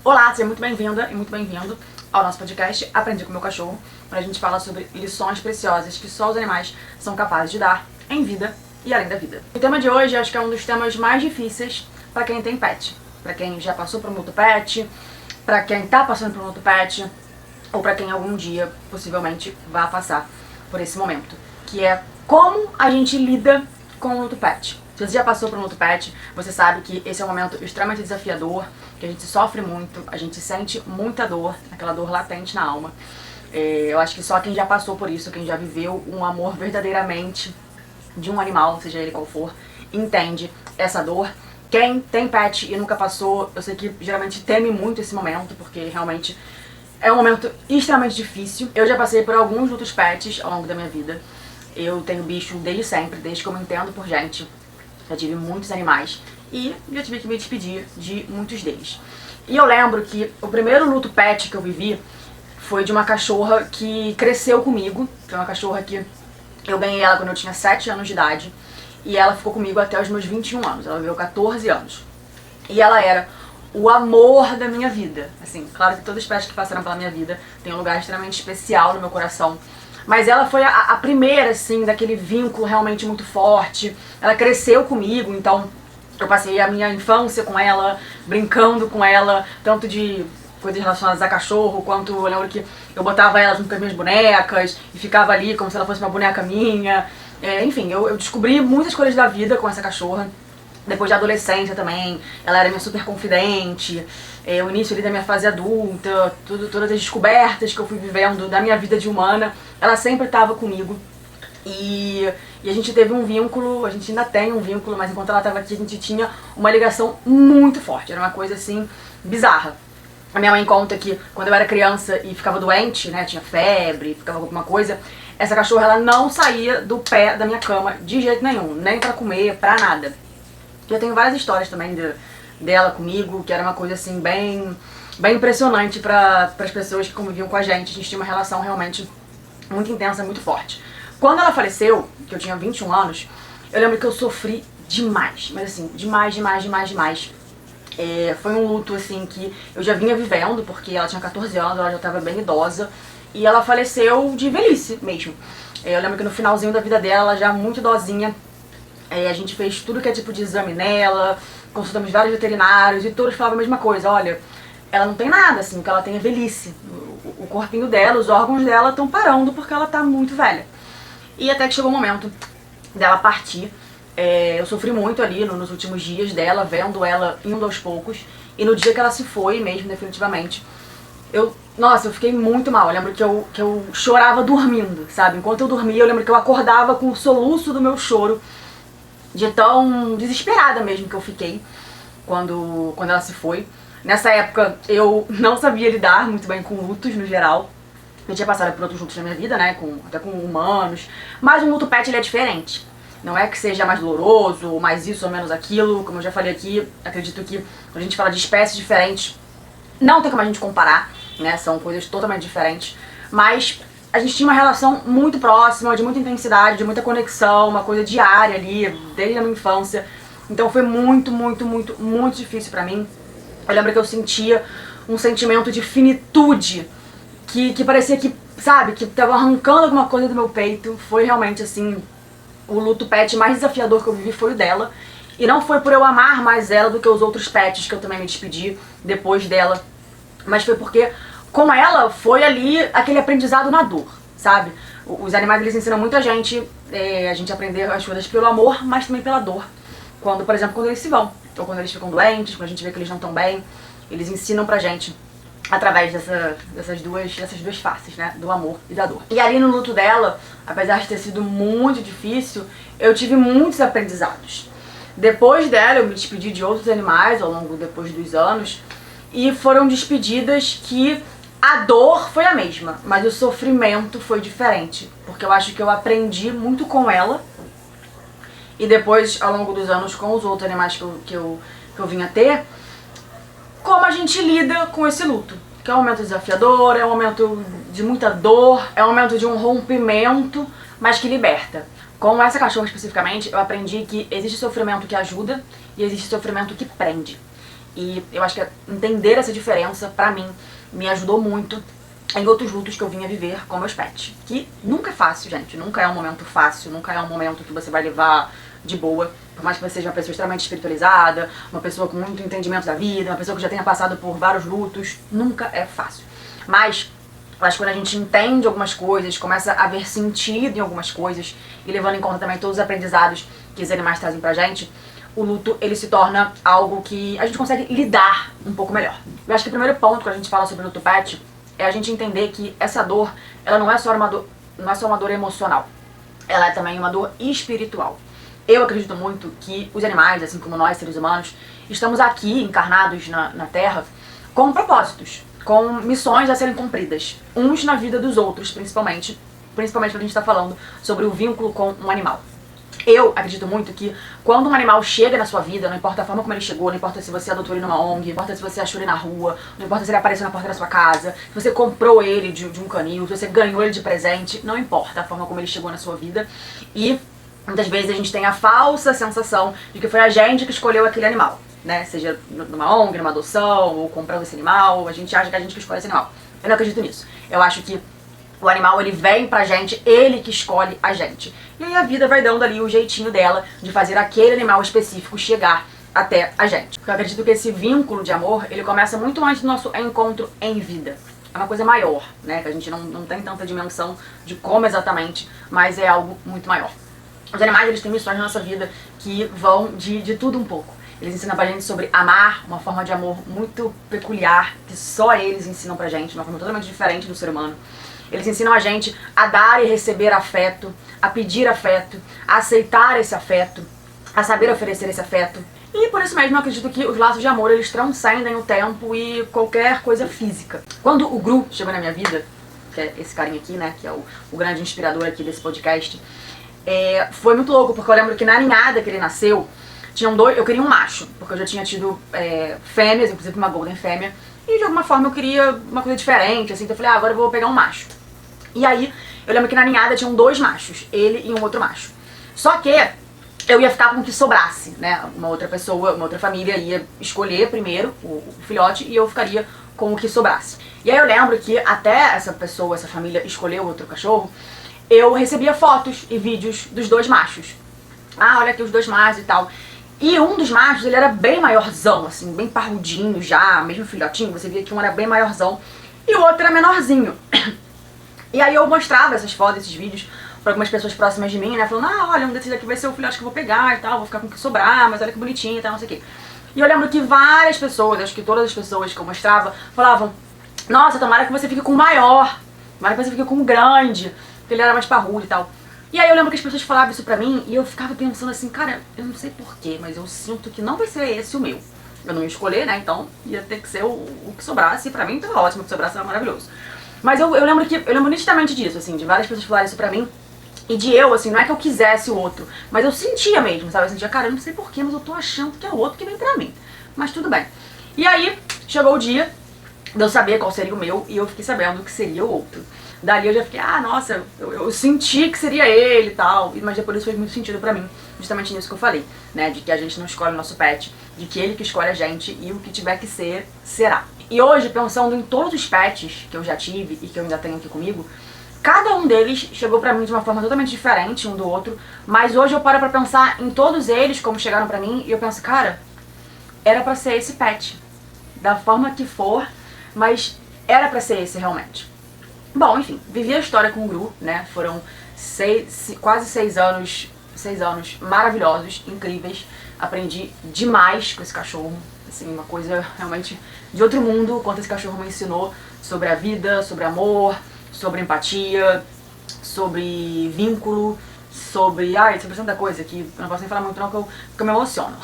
Olá, seja muito bem-vinda e muito bem-vindo ao nosso podcast Aprendi com Meu Cachorro, onde a gente fala sobre lições preciosas que só os animais são capazes de dar em vida e além da vida. O tema de hoje acho que é um dos temas mais difíceis para quem tem pet, para quem já passou por um luto pet, para quem tá passando por um luto pet, ou para quem algum dia possivelmente vai passar por esse momento, que é como a gente lida com o luto pet. Se você já passou por um luto pet, você sabe que esse é um momento extremamente desafiador, que a gente sofre muito, a gente sente muita dor, aquela dor latente na alma. Eu acho que só quem já passou por isso, quem já viveu um amor verdadeiramente de um animal, seja ele qual for, entende essa dor. Quem tem pet e nunca passou, eu sei que geralmente teme muito esse momento, porque realmente é um momento extremamente difícil. Eu já passei por alguns lutos pets ao longo da minha vida. Eu tenho bicho desde sempre, desde que eu me entendo por gente. Já tive muitos animais e já tive que me despedir de muitos deles. E eu lembro que o primeiro luto pet que eu vivi foi de uma cachorra que cresceu comigo. Foi uma cachorra que eu ganhei ela quando eu tinha 7 anos de idade. E ela ficou comigo até os meus 21 anos. Ela viveu 14 anos. E ela era o amor da minha vida. Assim, claro que todos os pets que passaram pela minha vida têm um lugar extremamente especial no meu coração. Mas ela foi a primeira, assim, daquele vínculo realmente muito forte. Ela cresceu comigo, então eu passei a minha infância com ela, brincando com ela, tanto de coisas relacionadas a cachorro, quanto eu lembro que eu botava ela junto com as minhas bonecas e ficava ali como se ela fosse uma boneca minha. Enfim, eu descobri muitas coisas da vida com essa cachorra. Depois da adolescência também, ela era minha super confidente. O início ali da minha fase adulta, todas as descobertas que eu fui vivendo da minha vida de humana, ela sempre estava comigo. E a gente teve um vínculo, a gente ainda tem um vínculo, mas enquanto ela estava aqui a gente tinha uma ligação muito forte. Era uma coisa assim, bizarra. A minha mãe conta que quando eu era criança e ficava doente, né, tinha febre, ficava com alguma coisa, essa cachorra ela não saía do pé da minha cama de jeito nenhum, nem pra comer, pra nada. Eu tenho várias histórias também dela comigo, que era uma coisa assim bem impressionante para as pessoas que conviviam com a gente. A gente tinha uma relação realmente muito intensa, muito forte. Quando ela faleceu, que eu tinha 21 anos, eu lembro que eu sofri demais, mas assim, demais. Foi um luto assim que eu já vinha vivendo, porque ela tinha 14 anos, ela já estava bem idosa, e ela faleceu de velhice mesmo. Eu lembro que no finalzinho da vida dela, já muito idosinha, a gente fez tudo que é tipo de exame nela, consultamos vários veterinários e todos falavam a mesma coisa. Olha, ela não tem nada, assim, o que ela tem é velhice. O corpinho dela, os órgãos dela estão parando porque ela tá muito velha. E até que chegou o momento dela partir. Eu sofri muito ali nos últimos dias dela, vendo ela indo aos poucos. E no dia que ela se foi mesmo, definitivamente, eu fiquei muito mal. Eu lembro que eu chorava dormindo, sabe? Enquanto eu dormia, eu lembro que eu acordava com o soluço do meu choro, de tão desesperada mesmo que eu fiquei quando ela se foi. Nessa época eu não sabia lidar muito bem com lutos no geral. Eu tinha passado por outros lutos na minha vida, né, até com humanos, mas um luto pet ele é diferente. Não é que seja mais doloroso, ou mais isso ou menos aquilo, como eu já falei aqui, acredito que quando a gente fala de espécies diferentes, não tem como a gente comparar, né, são coisas totalmente diferentes, mas a gente tinha uma relação muito próxima, de muita intensidade, de muita conexão, uma coisa diária ali, desde a minha infância. Então foi muito difícil pra mim. Eu lembro que eu sentia um sentimento de finitude, que parecia que, sabe, que tava arrancando alguma coisa do meu peito. Foi realmente, assim, o luto pet mais desafiador que eu vivi foi o dela. E não foi por eu amar mais ela do que os outros pets que eu também me despedi depois dela, mas foi porque com ela foi ali aquele aprendizado na dor, sabe? Os animais eles ensinam muito a gente aprender as coisas pelo amor, mas também pela dor. Por exemplo, quando eles se vão, ou quando eles ficam doentes, quando a gente vê que eles não estão bem, eles ensinam pra gente através dessas duas faces, né? Do amor e da dor. E ali no luto dela, apesar de ter sido muito difícil, eu tive muitos aprendizados. Depois dela, eu me despedi de outros animais ao longo depois dos anos, e foram despedidas que a dor foi a mesma, mas o sofrimento foi diferente, porque eu acho que eu aprendi muito com ela, e depois, ao longo dos anos, com os outros animais que eu vim a ter, como a gente lida com esse luto. Que é um momento desafiador, é um momento de muita dor, é um momento de um rompimento, mas que liberta. Com essa cachorra especificamente, eu aprendi que existe sofrimento que ajuda e existe sofrimento que prende. E eu acho que entender essa diferença, pra mim, me ajudou muito em outros lutos que eu vinha viver com meus pets. Que nunca é fácil, gente. Nunca é um momento fácil, nunca é um momento que você vai levar de boa. Por mais que você seja uma pessoa extremamente espiritualizada, uma pessoa com muito entendimento da vida, uma pessoa que já tenha passado por vários lutos, nunca é fácil. Mas eu acho que quando a gente entende algumas coisas, começa a ver sentido em algumas coisas, e levando em conta também todos os aprendizados que os animais trazem pra gente, o luto, ele se torna algo que a gente consegue lidar um pouco melhor. Eu acho que o primeiro ponto quando a gente fala sobre luto pet é a gente entender que essa dor, ela não é só uma dor emocional, ela é também uma dor espiritual. Eu acredito muito que os animais, assim como nós, seres humanos, estamos aqui encarnados na Terra com propósitos, com missões a serem cumpridas, uns na vida dos outros, principalmente quando a gente está falando sobre o vínculo com um animal. Eu acredito muito que quando um animal chega na sua vida, não importa a forma como ele chegou, não importa se você adotou ele numa ONG, não importa se você achou ele na rua, não importa se ele apareceu na porta da sua casa, se você comprou ele de um canil, se você ganhou ele de presente, não importa a forma como ele chegou na sua vida. E muitas vezes a gente tem a falsa sensação de que foi a gente que escolheu aquele animal, né? Seja numa ONG, numa adoção, ou comprando esse animal, a gente acha que é a gente que escolhe esse animal. Eu não acredito nisso. Eu acho que o animal, ele vem pra gente, ele que escolhe a gente. E aí a vida vai dando ali o jeitinho dela de fazer aquele animal específico chegar até a gente. Porque eu acredito que esse vínculo de amor, ele começa muito antes do nosso encontro em vida. É uma coisa maior, né? Que a gente não tem tanta dimensão de como exatamente, mas é algo muito maior. Os animais, eles têm missões na nossa vida que vão de tudo um pouco. Eles ensinam pra gente sobre amar, uma forma de amor muito peculiar, que só eles ensinam pra gente, uma forma totalmente diferente do ser humano. Eles ensinam a gente a dar e receber afeto, a pedir afeto, a aceitar esse afeto, a saber oferecer esse afeto. E por isso mesmo eu acredito que os laços de amor, eles transcendem o tempo e qualquer coisa física. Quando o Gru chegou na minha vida, que é esse carinha aqui, né, que é o grande inspirador aqui desse podcast, foi muito louco, porque eu lembro que na ninhada que ele nasceu, tinham dois, eu queria um macho, porque eu já tinha tido fêmeas, inclusive uma golden fêmea, e de alguma forma eu queria uma coisa diferente, assim, então eu falei, agora eu vou pegar um macho. E aí, eu lembro que na ninhada tinham dois machos, ele e um outro macho. Só que eu ia ficar com o que sobrasse, né? Uma outra pessoa, uma outra família ia escolher primeiro o filhote e eu ficaria com o que sobrasse. E aí eu lembro que até essa pessoa, essa família escolher o outro cachorro, eu recebia fotos e vídeos dos dois machos. Ah, olha aqui os dois machos e tal. E um dos machos, ele era bem maiorzão, assim, bem parrudinho já, mesmo filhotinho, você via que um era bem maiorzão e o outro era menorzinho. E aí eu mostrava essas fotos, esses vídeos pra algumas pessoas próximas de mim, né, falando, ah, olha, um desses aqui vai ser o filhote que eu vou pegar e tal, vou ficar com o que sobrar, mas olha que bonitinho e tal, não sei o quê. E eu lembro que várias pessoas, acho que todas as pessoas que eu mostrava, falavam, nossa, tomara que você fique com o maior, tomara que você fique com o grande, porque ele era mais parrudo e tal. E aí eu lembro que as pessoas falavam isso pra mim e eu ficava pensando assim, cara, eu não sei porquê, mas eu sinto que não vai ser esse o meu. Eu não ia escolher, né, então ia ter que ser o que sobrasse, e pra mim tava ótimo, o que sobrasse era maravilhoso. Mas eu lembro nitidamente disso, assim, de várias pessoas falarem isso pra mim. E de eu, assim, não é que eu quisesse o outro, mas eu sentia mesmo, sabe? Eu sentia, cara, eu não sei porquê, mas eu tô achando que é o outro que vem pra mim. Mas tudo bem. E aí, chegou o dia de eu saber qual seria o meu, e eu fiquei sabendo que seria o outro. Dali eu já fiquei, ah, nossa, eu senti que seria ele e tal, mas depois isso fez muito sentido pra mim, justamente nisso que eu falei, né? De que a gente não escolhe o nosso pet, de que ele que escolhe a gente e o que tiver que ser, será. E hoje, pensando em todos os pets que eu já tive e que eu ainda tenho aqui comigo, cada um deles chegou pra mim de uma forma totalmente diferente um do outro, mas hoje eu paro pra pensar em todos eles, como chegaram pra mim, e eu penso, cara, era pra ser esse pet, da forma que for, mas era pra ser esse realmente. Bom, enfim, vivi a história com o Gru, né, foram quase 6 anos maravilhosos, incríveis, aprendi demais com esse cachorro, assim, uma coisa realmente de outro mundo, o quanto esse cachorro me ensinou sobre a vida, sobre amor, sobre empatia, sobre vínculo, sobre tanta coisa que eu não posso nem falar muito não, que eu me emociono.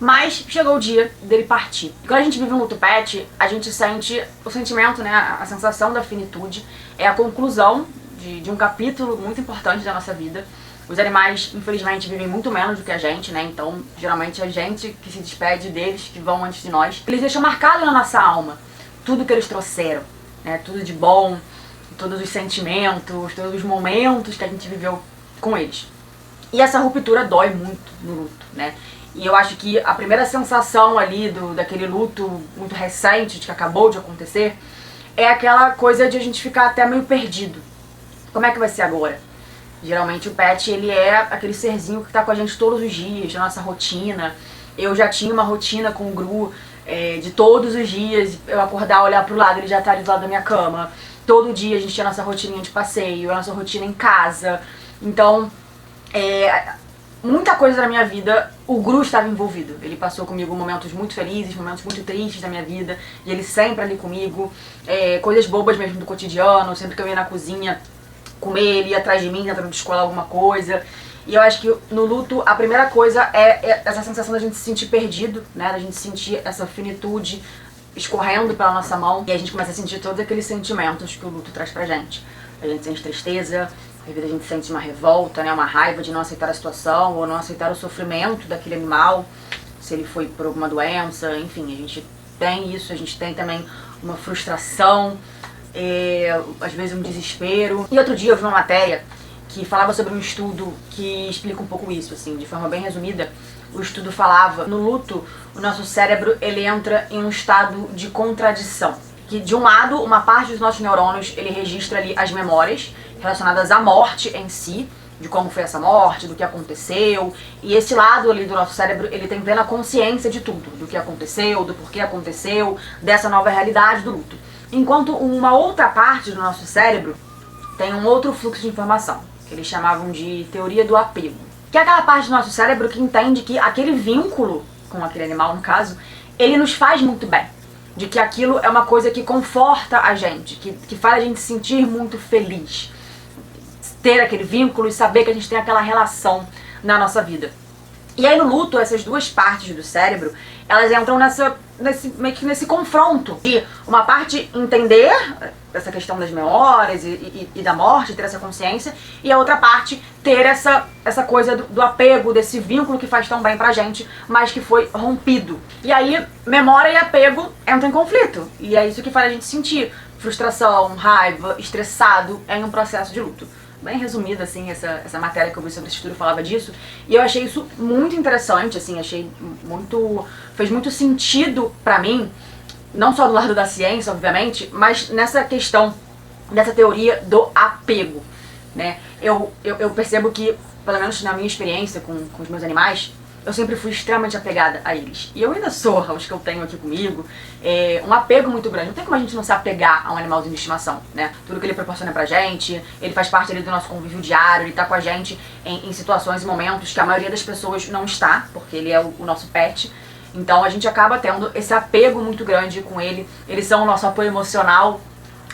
Mas chegou o dia dele partir. E quando a gente vive um luto pet, a gente sente o sentimento, né, a sensação da finitude, é a conclusão de um capítulo muito importante da nossa vida. Os animais, infelizmente, vivem muito menos do que a gente, né, então geralmente a gente que se despede deles, que vão antes de nós. Eles deixam marcado na nossa alma tudo que eles trouxeram, né, tudo de bom, todos os sentimentos, todos os momentos que a gente viveu com eles. E essa ruptura dói muito no luto, né? E eu acho que a primeira sensação ali daquele luto muito recente, de que acabou de acontecer, é aquela coisa de a gente ficar até meio perdido. Como é que vai ser agora? Geralmente o pet, ele é aquele serzinho que tá com a gente todos os dias, na nossa rotina. Eu já tinha uma rotina com o Gru, de todos os dias, eu acordar, olhar pro lado, ele já tá ali do lado da minha cama. Todo dia a gente tinha a nossa rotininha de passeio, a nossa rotina em casa. Então, muita coisa da minha vida, o Gru estava envolvido. Ele passou comigo momentos muito felizes, momentos muito tristes da minha vida, e ele sempre ali comigo. Coisas bobas mesmo do cotidiano, sempre que eu ia na cozinha comer, ele ia atrás de mim, tentando descolar alguma coisa. E eu acho que no luto, a primeira coisa é essa sensação da gente se sentir perdido, né? Da gente sentir essa finitude escorrendo pela nossa mão. E a gente começa a sentir todos aqueles sentimentos que o luto traz pra gente. A gente sente tristeza, às vezes a gente sente uma revolta, né? Uma raiva de não aceitar a situação, ou não aceitar o sofrimento daquele animal, se ele foi por alguma doença, enfim, a gente tem isso, a gente tem também uma frustração, às vezes um desespero. E outro dia eu vi uma matéria que falava sobre um estudo que explica um pouco isso, assim, de forma bem resumida. O estudo falava, no luto, o nosso cérebro, ele entra em um estado de contradição. Que, de um lado, uma parte dos nossos neurônios, ele registra ali as memórias relacionadas à morte em si, de como foi essa morte, do que aconteceu. E esse lado ali do nosso cérebro, ele tem plena consciência de tudo, do que aconteceu, do porquê aconteceu, dessa nova realidade do luto. Enquanto uma outra parte do nosso cérebro tem um outro fluxo de informação, que eles chamavam de teoria do apego. Que é aquela parte do nosso cérebro que entende que aquele vínculo com aquele animal, no caso, ele nos faz muito bem. De que aquilo é uma coisa que conforta a gente, que faz a gente se sentir muito feliz. Ter aquele vínculo e saber que a gente tem aquela relação na nossa vida. E aí no luto, essas duas partes do cérebro, elas entram meio que nesse confronto. E uma parte entender essa questão das memórias e da morte, ter essa consciência, e a outra parte ter essa coisa do apego, desse vínculo que faz tão bem pra gente, mas que foi rompido. E aí, memória e apego entram em conflito. E é isso que faz a gente sentir frustração, raiva, estressado em um processo de luto. Bem resumida, assim, essa matéria que eu vi sobre esse estudo falava disso. E eu achei isso muito interessante, assim, fez muito sentido pra mim, não só do lado da ciência, obviamente, mas nessa questão dessa teoria do apego, né? Eu percebo que, pelo menos na minha experiência com os meus animais, eu sempre fui extremamente apegada a eles. E eu ainda sou, aos que eu tenho aqui comigo, um apego muito grande. Não tem como a gente não se apegar a um animalzinho de estimação, né? Tudo que ele proporciona pra gente, ele faz parte ali do nosso convívio diário, ele tá com a gente em situações e momentos que a maioria das pessoas não está, porque ele é o nosso pet. Então a gente acaba tendo esse apego muito grande com ele. Eles são o nosso apoio emocional.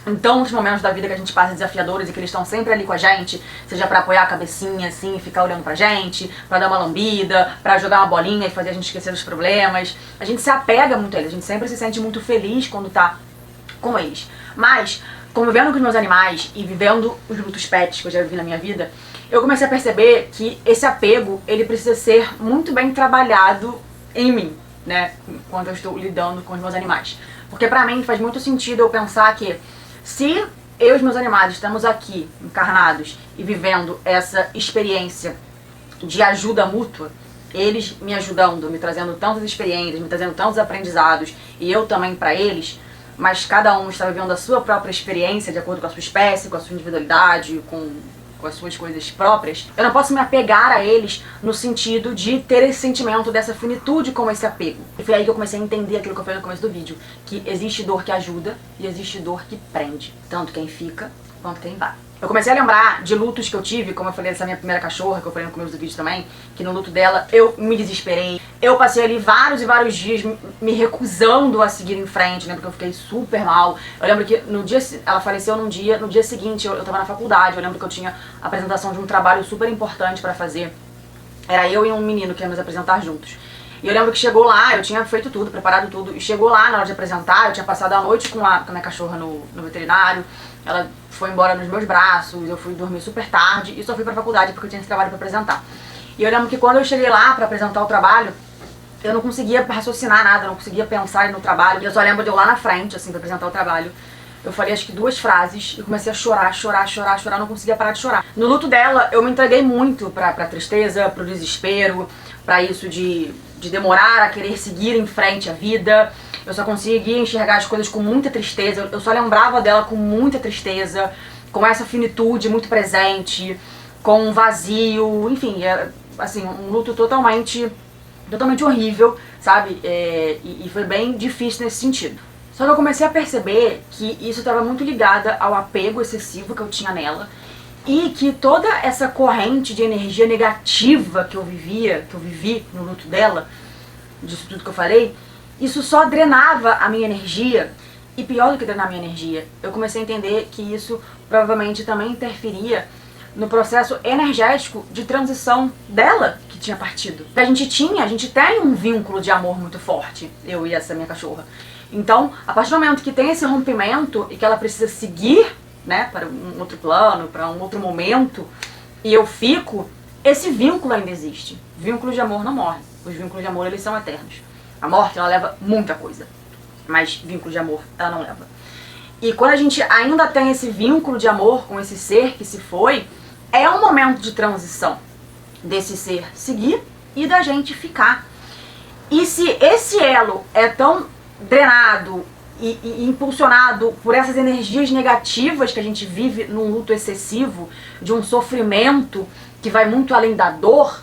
Então, nos momentos da vida que a gente passa desafiadores e que eles estão sempre ali com a gente, seja pra apoiar a cabecinha assim e ficar olhando pra gente, pra dar uma lambida, pra jogar uma bolinha e fazer a gente esquecer dos problemas, a gente se apega muito a eles, a gente sempre se sente muito feliz quando tá com eles. Mas, convivendo com os meus animais e vivendo os lutos pets que eu já vivi na minha vida, eu comecei a perceber que esse apego, ele precisa ser muito bem trabalhado em mim, né, quando eu estou lidando com os meus animais. Porque pra mim faz muito sentido eu pensar que se eu e os meus animais estamos aqui, encarnados, e vivendo essa experiência de ajuda mútua, eles me ajudando, me trazendo tantas experiências, me trazendo tantos aprendizados, e eu também pra eles, mas cada um está vivendo a sua própria experiência, de acordo com a sua espécie, com a sua individualidade, com as suas coisas próprias, eu não posso me apegar a eles no sentido de ter esse sentimento dessa finitude com esse apego. E foi aí que eu comecei a entender aquilo que eu falei no começo do vídeo, que existe dor que ajuda e existe dor que prende, tanto quem fica quanto quem vai. Eu comecei a lembrar de lutos que eu tive, como eu falei dessa minha primeira cachorra, que eu falei no começo do vídeo também, que no luto dela eu me desesperei. Eu passei ali vários e vários dias me recusando a seguir em frente, né, porque eu fiquei super mal. Eu lembro que no dia, ela faleceu no dia seguinte eu tava na faculdade, eu lembro que eu tinha a apresentação de um trabalho super importante pra fazer. Era eu e um menino que íamos apresentar juntos. E eu lembro que chegou lá, eu tinha feito tudo, preparado tudo, e chegou lá na hora de apresentar, eu tinha passado a noite com a minha cachorra no veterinário, ela foi embora nos meus braços, eu fui dormir super tarde e só fui pra faculdade porque eu tinha esse trabalho pra apresentar. E eu lembro que quando eu cheguei lá pra apresentar o trabalho, eu não conseguia raciocinar nada, eu não conseguia pensar no trabalho, e eu só lembro de eu lá na frente, assim, pra apresentar o trabalho. Eu falei acho que 2 frases e comecei a chorar, não conseguia parar de chorar. No luto dela, eu me entreguei muito pra tristeza, pro desespero, pra isso de de demorar a querer seguir em frente a vida. Eu só conseguia enxergar as coisas com muita tristeza, eu só lembrava dela com muita tristeza, com essa finitude muito presente, com um vazio, enfim, assim, um luto totalmente horrível, sabe? E foi bem difícil nesse sentido. Só que eu comecei a perceber que isso estava muito ligado ao apego excessivo que eu tinha nela, e que toda essa corrente de energia negativa que eu vivi no luto dela, disso tudo que eu falei, isso só drenava a minha energia. E pior do que drenar a minha energia, eu comecei a entender que isso provavelmente também interferia no processo energético de transição dela, que tinha partido. A gente tem um vínculo de amor muito forte, eu e essa minha cachorra. Então, a partir do momento que tem esse rompimento e que ela precisa seguir, né, para um outro plano, para um outro momento, e eu fico, esse vínculo ainda existe. Vínculos de amor não morrem. Os vínculos de amor, eles são eternos. A morte, ela leva muita coisa, mas vínculo de amor, ela não leva. E quando a gente ainda tem esse vínculo de amor com esse ser que se foi, é um momento de transição desse ser seguir e da gente ficar. E se esse elo é tão drenado e impulsionado por essas energias negativas que a gente vive num luto excessivo, de um sofrimento que vai muito além da dor,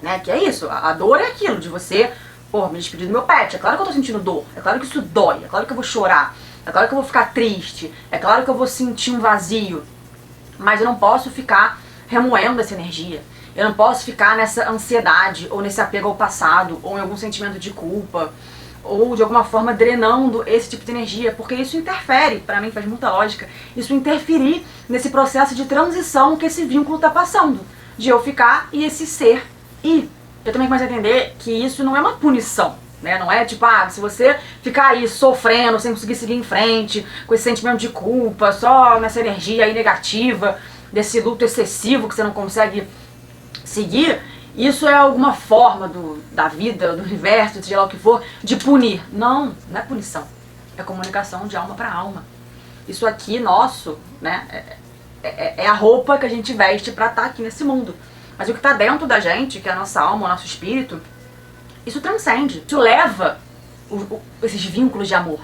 né? Que é isso, a dor é aquilo de você, me despedir do meu pet, é claro que eu tô sentindo dor, é claro que isso dói, é claro que eu vou chorar, é claro que eu vou ficar triste, é claro que eu vou sentir um vazio, mas eu não posso ficar remoendo essa energia, eu não posso ficar nessa ansiedade, ou nesse apego ao passado, ou em algum sentimento de culpa, ou de alguma forma drenando esse tipo de energia, porque isso interfere, pra mim faz muita lógica, isso interferir nesse processo de transição que esse vínculo tá passando, de eu ficar e esse ser ir. Eu também comecei a entender que isso não é uma punição, né? Não é tipo, se você ficar aí sofrendo, sem conseguir seguir em frente, com esse sentimento de culpa, só nessa energia aí negativa, desse luto excessivo que você não consegue seguir, isso é alguma forma da vida, do universo, seja lá o que for, de punir. Não, não é punição. É comunicação de alma para alma. Isso aqui, nosso, né, é a roupa que a gente veste pra estar aqui nesse mundo. Mas o que tá dentro da gente, que é a nossa alma, o nosso espírito, isso transcende. Isso leva esses vínculos de amor,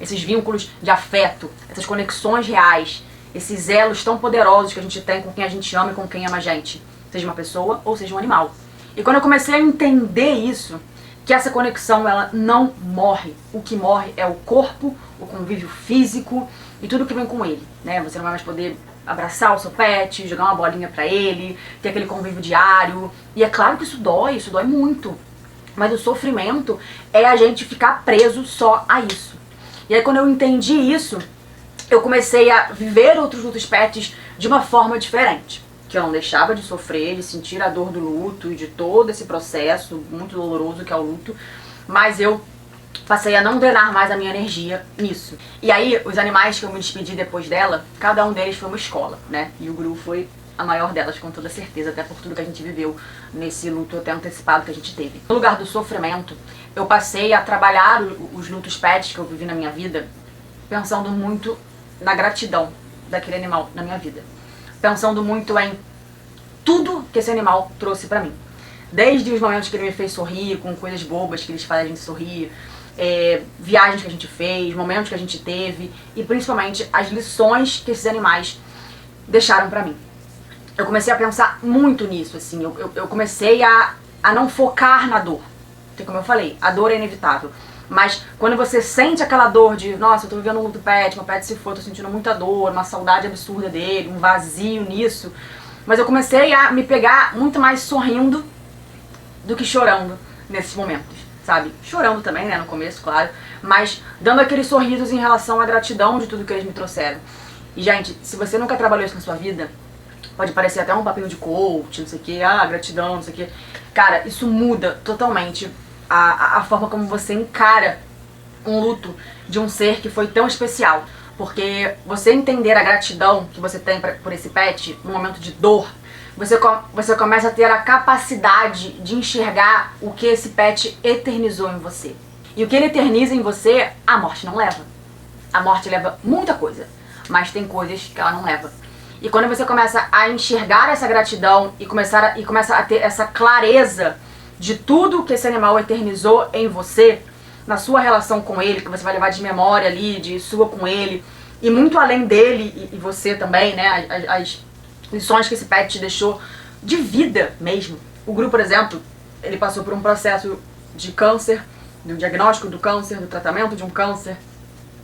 esses vínculos de afeto, essas conexões reais, esses elos tão poderosos que a gente tem com quem a gente ama e com quem ama a gente. Seja uma pessoa ou seja um animal. E quando eu comecei a entender isso, que essa conexão ela não morre. O que morre é o corpo, o convívio físico e tudo que vem com ele, né? Você não vai mais poder abraçar o seu pet, jogar uma bolinha pra ele, ter aquele convívio diário. E é claro que isso dói muito. Mas o sofrimento é a gente ficar preso só a isso. E aí quando eu entendi isso, eu comecei a viver outros lutos pets de uma forma diferente. Que eu não deixava de sofrer, de sentir a dor do luto e de todo esse processo muito doloroso que é o luto, mas eu passei a não drenar mais a minha energia nisso. E aí, os animais que eu me despedi depois dela, cada um deles foi uma escola, né? E o Gru foi a maior delas, com toda certeza, até por tudo que a gente viveu nesse luto até antecipado que a gente teve. No lugar do sofrimento, eu passei a trabalhar os lutos pets que eu vivi na minha vida, pensando muito na gratidão daquele animal na minha vida. Pensando muito em tudo que esse animal trouxe pra mim. Desde os momentos que ele me fez sorrir, com coisas bobas que eles fazem a gente sorrir, viagens que a gente fez, momentos que a gente teve, e principalmente as lições que esses animais deixaram pra mim. Eu comecei a pensar muito nisso, assim, eu comecei a não focar na dor. Porque como eu falei, a dor é inevitável. Mas quando você sente aquela dor de, nossa, eu tô vivendo um luto pet, meu pet se foi, tô sentindo muita dor, uma saudade absurda dele, um vazio nisso. Mas eu comecei a me pegar muito mais sorrindo do que chorando nesses momentos, sabe? Chorando também, né, no começo, claro. Mas dando aqueles sorrisos em relação à gratidão de tudo que eles me trouxeram. E, gente, se você nunca trabalhou isso na sua vida, pode parecer até um papel de coach, não sei o que, gratidão, não sei o que. Cara, isso muda totalmente a forma como você encara um luto de um ser que foi tão especial. Porque você entender a gratidão que você tem por esse pet no momento de dor, você começa a ter a capacidade de enxergar o que esse pet eternizou em você. E o que ele eterniza em você, a morte não leva. A morte leva muita coisa, mas tem coisas que ela não leva. E quando você começa a enxergar essa gratidão e começa a ter essa clareza de tudo que esse animal eternizou em você, na sua relação com ele, que você vai levar de memória ali, de sua com ele, e muito além dele e você também, né, as lições que esse pet te deixou de vida mesmo. O Gru, por exemplo, ele passou por um processo de câncer, do diagnóstico do câncer, do tratamento de um câncer,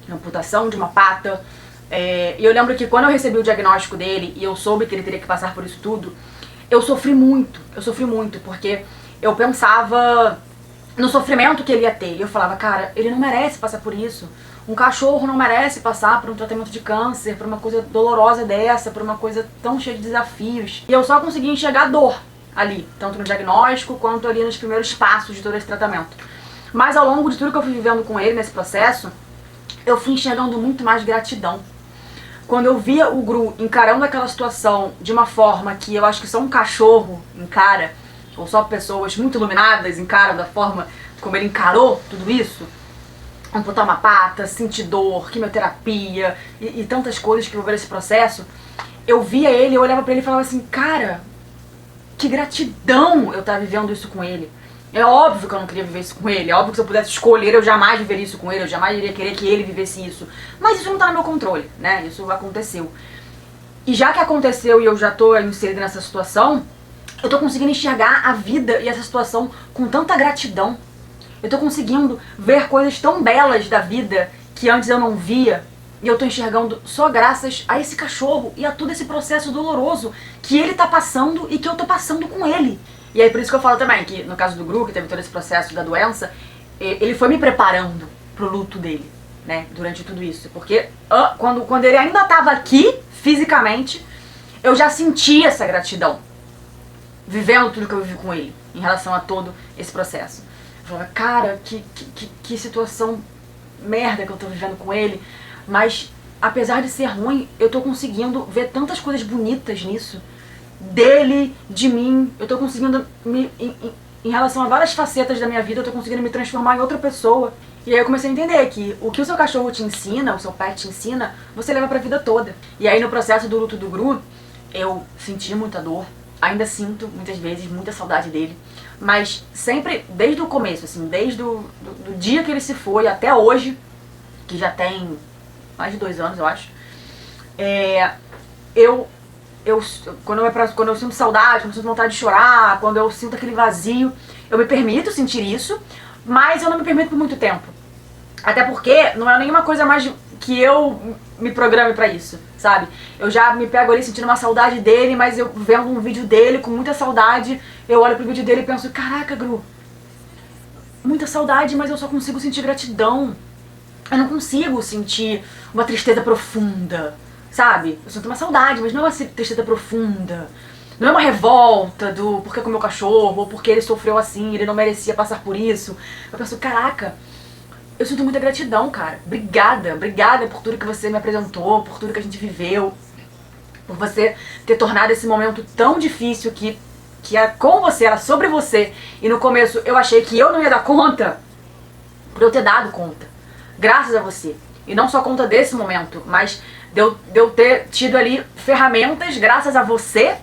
amputação de uma pata. E eu lembro que quando eu recebi o diagnóstico dele e eu soube que ele teria que passar por isso tudo, eu sofri muito, porque eu pensava no sofrimento que ele ia ter. E eu falava, cara, ele não merece passar por isso. Um cachorro não merece passar por um tratamento de câncer, por uma coisa dolorosa dessa, por uma coisa tão cheia de desafios. E eu só conseguia enxergar dor ali, tanto no diagnóstico quanto ali nos primeiros passos de todo esse tratamento. Mas ao longo de tudo que eu fui vivendo com ele nesse processo, eu fui enxergando muito mais gratidão. Quando eu via o Gru encarando aquela situação de uma forma que eu acho que só um cachorro encara, ou só pessoas muito iluminadas encaram da forma como ele encarou tudo isso, amputar uma pata, sentir dor, quimioterapia e tantas coisas que envolveram esse processo, eu via ele, eu olhava pra ele e falava assim, cara, que gratidão eu estar vivendo isso com ele. É óbvio que eu não queria viver isso com ele, é óbvio que se eu pudesse escolher eu jamais viveria isso com ele, eu jamais iria querer que ele vivesse isso. Mas isso não tá no meu controle, né, isso aconteceu. E já que aconteceu e eu já tô inserida nessa situação, eu tô conseguindo enxergar a vida e essa situação com tanta gratidão. Eu tô conseguindo ver coisas tão belas da vida que antes eu não via. E eu tô enxergando só graças a esse cachorro e a todo esse processo doloroso que ele tá passando e que eu tô passando com ele. E aí por isso que eu falo também que no caso do Gru, que teve todo esse processo da doença, ele foi me preparando pro luto dele, né, durante tudo isso. Porque quando ele ainda tava aqui, fisicamente, eu já sentia essa gratidão, vivendo tudo que eu vivi com ele, em relação a todo esse processo. Eu falava, cara, que situação merda que eu tô vivendo com ele, mas apesar de ser ruim, eu tô conseguindo ver tantas coisas bonitas nisso, dele, de mim, eu tô conseguindo em relação a várias facetas da minha vida, eu tô conseguindo me transformar em outra pessoa. E aí eu comecei a entender que o seu cachorro te ensina, o seu pet te ensina, você leva pra vida toda. E aí no processo do luto do Gru, eu senti muita dor, ainda sinto muitas vezes muita saudade dele, mas sempre desde o começo, assim, desde do dia que ele se foi até hoje, que já tem mais de 2 anos, eu acho, quando eu sinto saudade, quando eu sinto vontade de chorar, quando eu sinto aquele vazio, eu me permito sentir isso, mas eu não me permito por muito tempo. Até porque não é nenhuma coisa mais que eu me programe pra isso, sabe? Eu já me pego ali sentindo uma saudade dele, mas eu vendo um vídeo dele com muita saudade, eu olho pro vídeo dele e penso, caraca, Gru, muita saudade, mas eu só consigo sentir gratidão. Eu não consigo sentir uma tristeza profunda, sabe? Eu sinto uma saudade, mas não é uma tristeza profunda. Não é uma revolta do porquê com o meu cachorro, ou porque ele sofreu assim, ele não merecia passar por isso. Eu penso, caraca, eu sinto muita gratidão, cara. Obrigada por tudo que você me apresentou, por tudo que a gente viveu, por você ter tornado esse momento tão difícil que é com você, era sobre você. E no começo eu achei que eu não ia dar conta, por eu ter dado conta. Graças a você. E não só conta desse momento, mas de eu ter tido ali ferramentas, graças a você,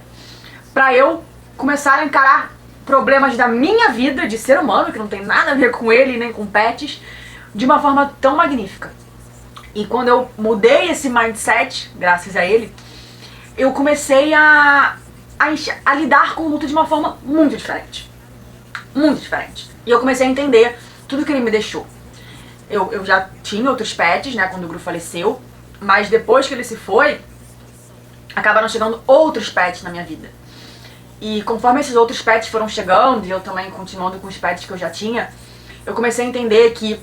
pra eu começar a encarar problemas da minha vida de ser humano, que não tem nada a ver com ele nem com pets, de uma forma tão magnífica. E quando eu mudei esse mindset, graças a ele, eu comecei a lidar com o luto de uma forma muito diferente. Muito diferente. E eu comecei a entender tudo que ele me deixou. Eu já tinha outros pets, né, quando o Gru faleceu, mas depois que ele se foi, acabaram chegando outros pets na minha vida. E conforme esses outros pets foram chegando, e eu também continuando com os pets que eu já tinha, eu comecei a entender que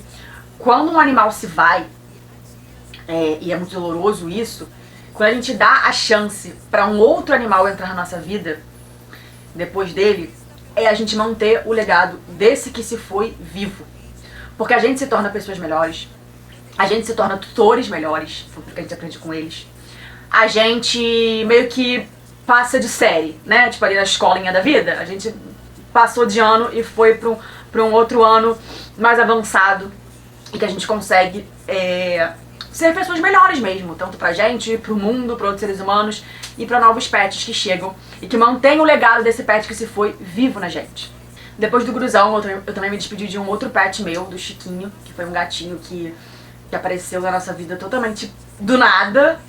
quando um animal se vai, e é muito doloroso isso, quando a gente dá a chance para um outro animal entrar na nossa vida, depois dele, é a gente manter o legado desse que se foi vivo. Porque a gente se torna pessoas melhores, a gente se torna tutores melhores, foi porque a gente aprende com eles. A gente meio que passa de série, né? Tipo ali na escolinha da vida, a gente passou de ano e foi pra um outro ano mais avançado e que a gente consegue ser pessoas melhores mesmo, tanto pra gente, pro mundo, pra outros seres humanos e pra novos pets que chegam e que mantêm o legado desse pet que se foi vivo na gente. Depois do Gruzão, eu também me despedi de um outro pet meu, do Chiquinho, que foi um gatinho que apareceu na nossa vida totalmente do nada,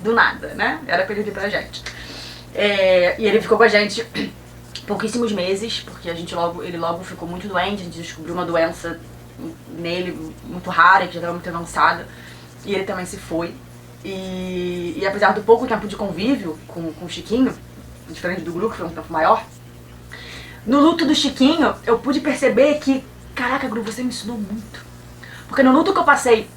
né? Era pra ele vir pra gente. E ele ficou com a gente pouquíssimos meses, porque ele logo ficou muito doente, a gente descobriu uma doença nele muito rara, que já estava muito avançada, e ele também se foi. E apesar do pouco tempo de convívio com o Chiquinho, diferente do Gru, que foi um tempo maior, no luto do Chiquinho, eu pude perceber que, caraca, Gru, você me ensinou muito. Porque no luto que eu passei,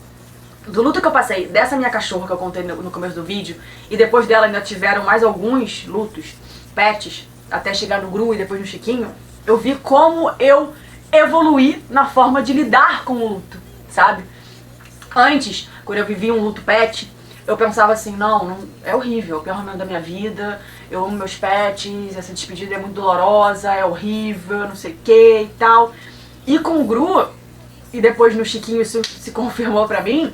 dessa minha cachorra que eu contei no começo do vídeo, e depois dela ainda tiveram mais alguns lutos, pets, até chegar no Gru e depois no Chiquinho, eu vi como eu evoluí na forma de lidar com o luto, sabe? Antes, quando eu vivia um luto pet, eu pensava assim, não, é horrível, é o pior momento da minha vida, eu amo meus pets, essa despedida é muito dolorosa, é horrível, não sei o que e tal. E com o Gru, e depois no Chiquinho isso se confirmou pra mim,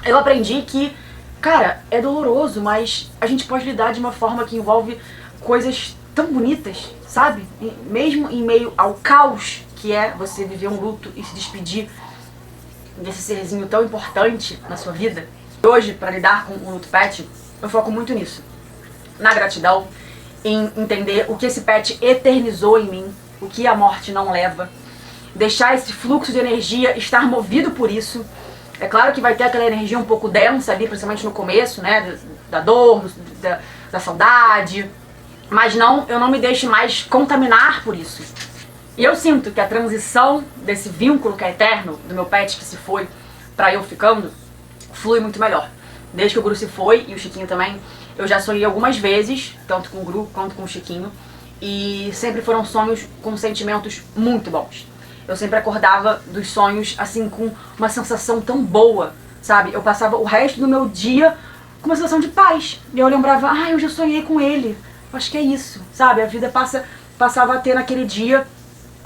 eu aprendi que, cara, é doloroso, mas a gente pode lidar de uma forma que envolve coisas tão bonitas, sabe? Mesmo em meio ao caos que é você viver um luto e se despedir desse serzinho tão importante na sua vida. Hoje, pra lidar com o luto pet, eu foco muito nisso. Na gratidão, em entender o que esse pet eternizou em mim, o que a morte não leva. Deixar esse fluxo de energia estar movido por isso. É claro que vai ter aquela energia um pouco densa ali, principalmente no começo, né? Da dor, da saudade. Mas eu não me deixo mais contaminar por isso. E eu sinto que a transição desse vínculo que é eterno, do meu pet que se foi pra eu ficando, flui muito melhor. Desde que o Gru se foi, e o Chiquinho também, eu já sonhei algumas vezes, tanto com o Gru quanto com o Chiquinho, e sempre foram sonhos com sentimentos muito bons. Eu sempre acordava dos sonhos, assim, com uma sensação tão boa, sabe? Eu passava o resto do meu dia com uma sensação de paz. E eu lembrava, eu já sonhei com ele. Eu acho que é isso, sabe? A vida passava a ter naquele dia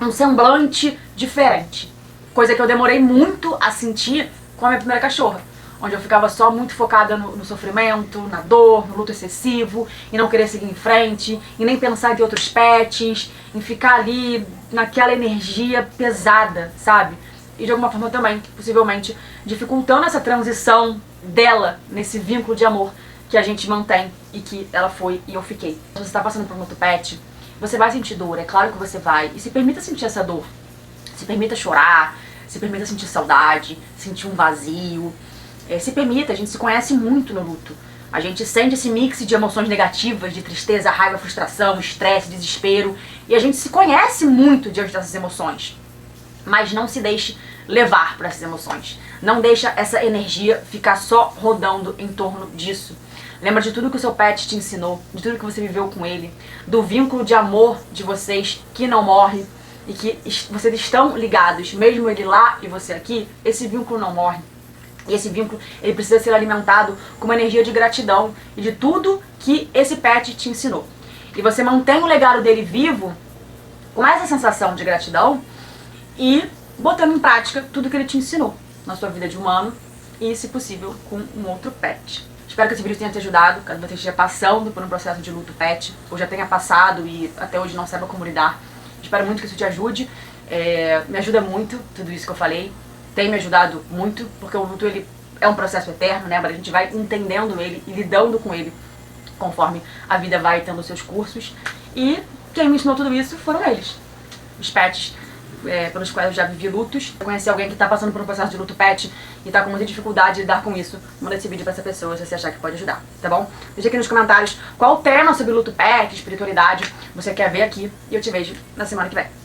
um semblante diferente. Coisa que eu demorei muito a sentir com a minha primeira cachorra. Onde eu ficava só muito focada no sofrimento, na dor, no luto excessivo, em não querer seguir em frente, em nem pensar em ter outros pets, em ficar ali naquela energia pesada, sabe? E de alguma forma também, possivelmente, dificultando essa transição dela nesse vínculo de amor que a gente mantém e que ela foi e eu fiquei. Se você está passando por um outro pet, você vai sentir dor, é claro que você vai. E se permita sentir essa dor. Se permita chorar, se permita sentir saudade, sentir um vazio. Se permita, a gente se conhece muito no luto. A gente sente esse mix de emoções negativas, de tristeza, raiva, frustração, estresse, desespero. E a gente se conhece muito diante dessas emoções. Mas não se deixe levar por essas emoções. Não deixa essa energia ficar só rodando em torno disso. Lembra de tudo que o seu pet te ensinou, de tudo que você viveu com ele, do vínculo de amor de vocês que não morre e que vocês estão ligados, mesmo ele lá e você aqui, esse vínculo não morre. E esse vínculo, ele precisa ser alimentado com uma energia de gratidão e de tudo que esse pet te ensinou. E você mantém o legado dele vivo com essa sensação de gratidão e botando em prática tudo que ele te ensinou na sua vida de humano e, se possível, com um outro pet. Espero que esse vídeo tenha te ajudado, caso você esteja passando por um processo de luto pet, ou já tenha passado e até hoje não saiba como lidar. Espero muito que isso te ajude. Me ajuda muito tudo isso que eu falei. Tem me ajudado muito, porque o luto ele é um processo eterno, né? Mas a gente vai entendendo ele e lidando com ele conforme a vida vai tendo seus cursos. E quem me ensinou tudo isso foram eles. Os pets pelos quais eu já vivi lutos. Eu conheci alguém que está passando por um processo de luto pet e está com muita dificuldade de lidar com isso. Manda esse vídeo pra essa pessoa se você achar que pode ajudar, tá bom? Deixa aqui nos comentários qual tema sobre luto pet, espiritualidade você quer ver aqui e eu te vejo na semana que vem.